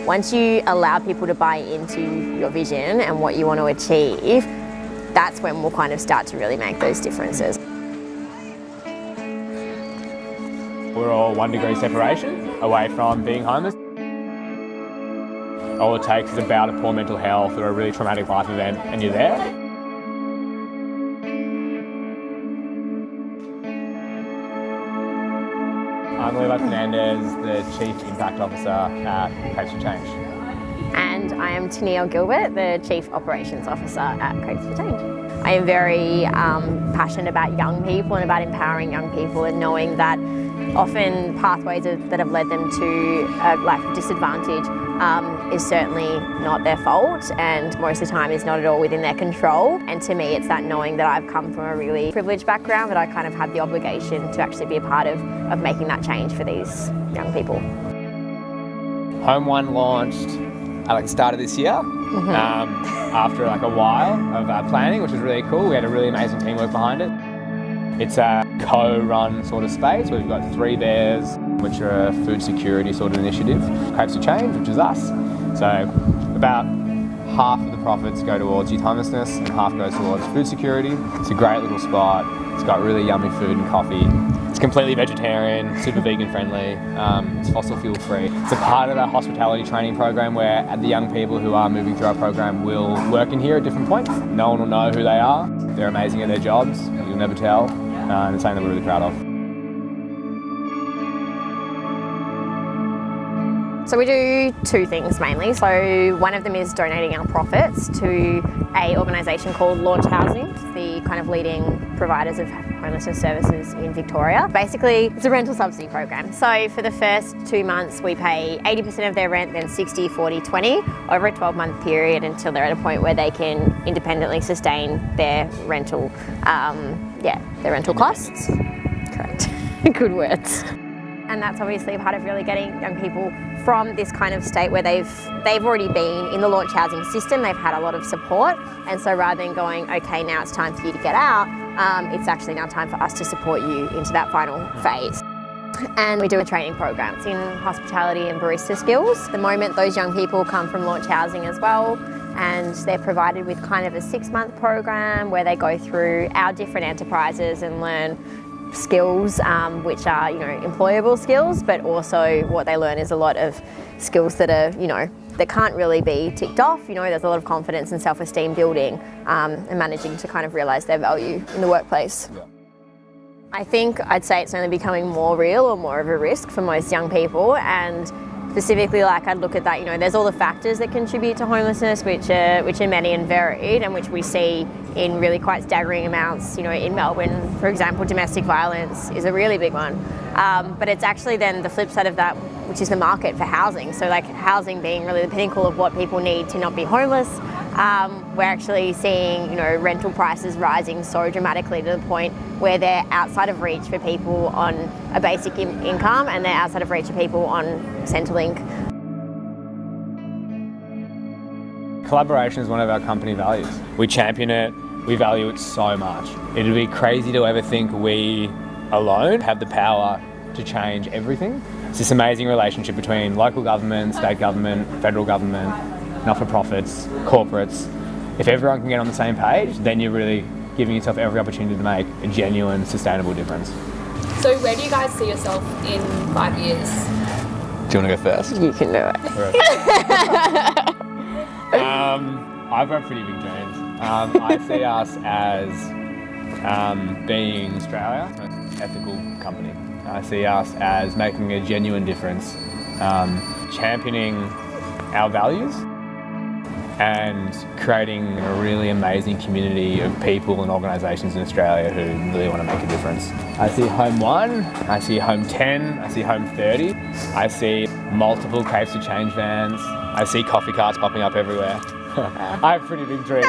Once you allow people to buy into your vision and what you want to achieve, that's when we'll kind of start to really make those differences. We're all 1 degree separation away from being homeless. All it takes is a bout of poor mental health or a really traumatic life event and you're there. I'm Levi Fernandez, the Chief Impact Officer at Crêpes for Change. And I am Tenille Gilbert, the Chief Operations Officer at Crêpes for Change. I am very passionate about young people and about empowering young people and knowing that often pathways that have led them to a life of disadvantage is certainly not their fault, and most of the time is not at all within their control. And to me, it's that knowing that I've come from a really privileged background that I kind of have the obligation to actually be a part of making that change for these young people. Home.one launched at the start of this year, after a while of planning, which was really cool. We had a really amazing teamwork behind it. It's a co-run sort of space where we've got 3 bears, which are a food security sort of initiative. Crêpes for Change, which is us. So about half of the profits go towards youth homelessness and half goes towards food security. It's a great little spot. It's got really yummy food and coffee. It's completely vegetarian, super vegan friendly. It's fossil fuel free. It's a part of our hospitality training program where the young people who are moving through our program will work in here at different points. No one will know who they are. They're amazing at their jobs. You'll never tell. And it's something that we're really proud of. So we do 2 things mainly. So one of them is donating our profits to an organisation called Launch Housing, the kind of leading providers of homelessness services in Victoria. Basically, it's a rental subsidy program. So for the first 2 months, we pay 80% of their rent, then 60, 40, 20 over a 12-month period until they're at a point where they can independently sustain their rental, their rental costs. Correct. Good words. And that's obviously a part of really getting young people from this kind of state where they've already been in the launch housing system, they've had a lot of support, and so rather than going, okay, now it's time for you to get out, it's actually now time for us to support you into that final phase. And we do a training programs in hospitality and barista skills. At the moment, those young people come from launch housing as well, and they're provided with kind of a 6-month program where they go through our different enterprises and learn skills which are, employable skills, but also what they learn is a lot of skills that are, that can't really be ticked off. There's a lot of confidence and self-esteem building and managing to kind of realise their value in the workplace. Yeah. I think I'd say it's only becoming more real or more of a risk for most young people, and specifically, I'd look at that, there's all the factors that contribute to homelessness, which are many and varied, and which we see in really quite staggering amounts. In Melbourne, for example, domestic violence is a really big one. But it's actually then the flip side of that, which is the market for housing. So housing being really the pinnacle of what people need to not be homeless. We're actually seeing, rental prices rising so dramatically to the point where they're outside of reach for people on a basic income, and they're outside of reach of people on Centrelink. Collaboration is one of our company values. We champion it, we value it so much. It'd be crazy to ever think we alone have the power to change everything. It's this amazing relationship between local government, state government, federal government, not-for-profits, corporates. If everyone can get on the same page, then you're really giving yourself every opportunity to make a genuine, sustainable difference. So where do you guys see yourself in 5 years? Do you want to go first? You can do it. I've got pretty big dreams. I see us as being Australia, an ethical company. I see us as making a genuine difference, championing our values and creating a really amazing community of people and organisations in Australia who really want to make a difference. I see Home.one, I see Home.10, I see Home.30, I see multiple Crêpes for Change vans, I see coffee carts popping up everywhere. I have pretty big dreams.